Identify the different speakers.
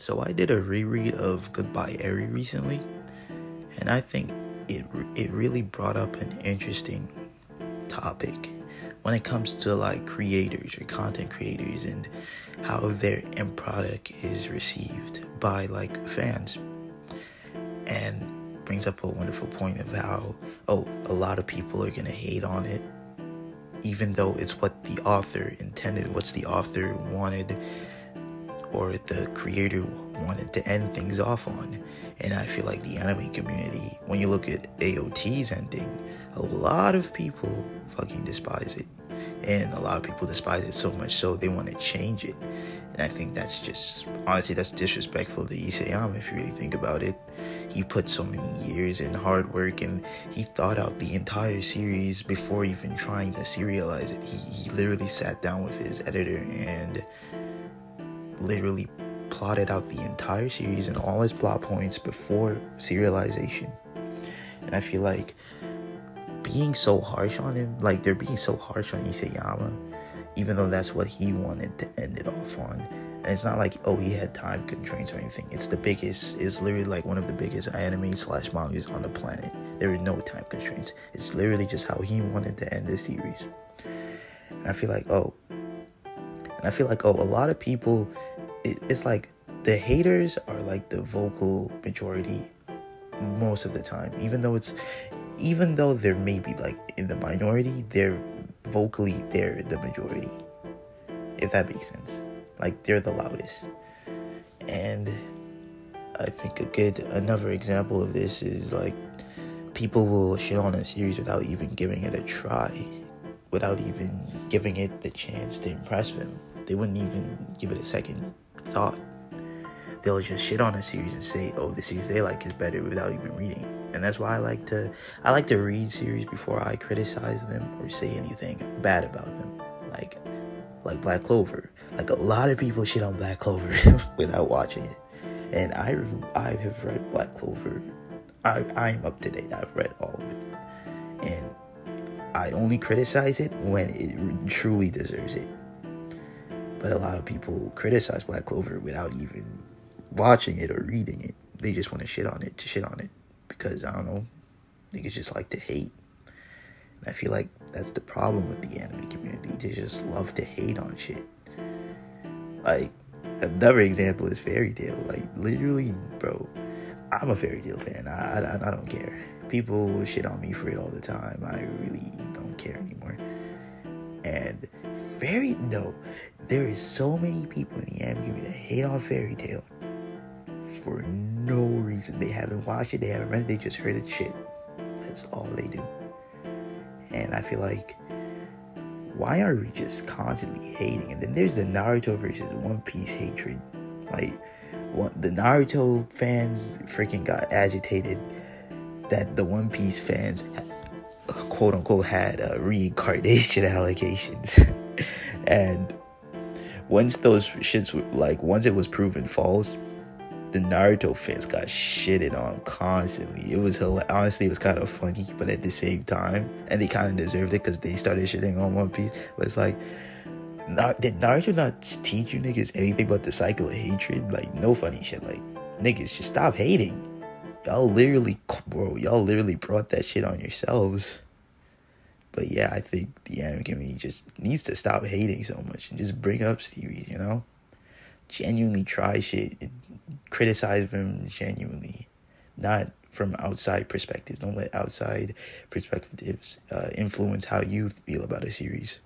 Speaker 1: So I did a reread of Goodbye Eri recently, and I think it really brought up an interesting topic when it comes to like creators or content creators and how their end product is received by like fans, and brings up a wonderful point of how a lot of people are gonna hate on it even though it's what the author intended, what's the author wanted or the creator wanted to end things off on. And I feel like the anime community, when you look at AOT's ending, a lot of people fucking despise it. And a lot of people despise it so much so they want to change it. And I think that's just, honestly, that's disrespectful to Isayama if you really think about it. He put so many years and hard work, and he thought out the entire series before even trying to serialize it. He literally sat down with his editor and literally plotted out the entire series and all his plot points before serialization. And I feel like being so harsh on him, like they're being so harsh on Isayama, even though that's what he wanted to end it off on. And it's not like, he had time constraints or anything. It's literally like one of the biggest anime/mangas on the planet. There are no time constraints. It's literally just how he wanted to end the series. And I feel like, a lot of people, it's like the haters are like the vocal majority most of the time. Even though they're maybe like in the minority, they're the majority. If that makes sense. Like they're the loudest. And I think another example of this is like people will shit on a series without even giving it a try, without even giving it the chance to impress them. They wouldn't even give it a second thought. They'll just shit on a series and say, the series they like is better without even reading. And that's why I like to read series before I criticize them or say anything bad about them. Like Black Clover. Like a lot of people shit on Black Clover without watching it. And I have read Black Clover. I'm up to date. I've read all of it. And I only criticize it when it truly deserves it. But a lot of people criticize Black Clover without even watching it or reading it. They just want to shit on it because, I don't know, niggas just like to hate. And I feel like that's the problem with the anime community. They just love to hate on shit. Like, another example is Fairy Tail. Like, literally, bro, I'm a Fairy Tail fan. I don't care. People shit on me for it all the time. I really don't care anymore. And there is so many people in the anime community that hate on Fairy Tail for no reason. They haven't watched it, they haven't read it, they just heard it shit. That's all they do. And I feel like, why are we just constantly hating? And then there's the Naruto versus One Piece hatred. Like, the Naruto fans freaking got agitated that the One Piece fans, quote unquote, had reincarnation allegations. And once it was proven false, the Naruto fans got shitted on constantly. It was honestly, it was kind of funny, but at the same time, and they kind of deserved it because they started shitting on One Piece. But it's like, did Naruto not teach you niggas anything but the cycle of hatred? Like, no funny shit. Like, niggas, just stop hating. Y'all literally brought that shit on yourselves. But yeah, I think the anime community just needs to stop hating so much and just bring up series, you know? Genuinely try shit, criticize them genuinely, not from outside perspectives. Don't let outside perspectives influence how you feel about a series.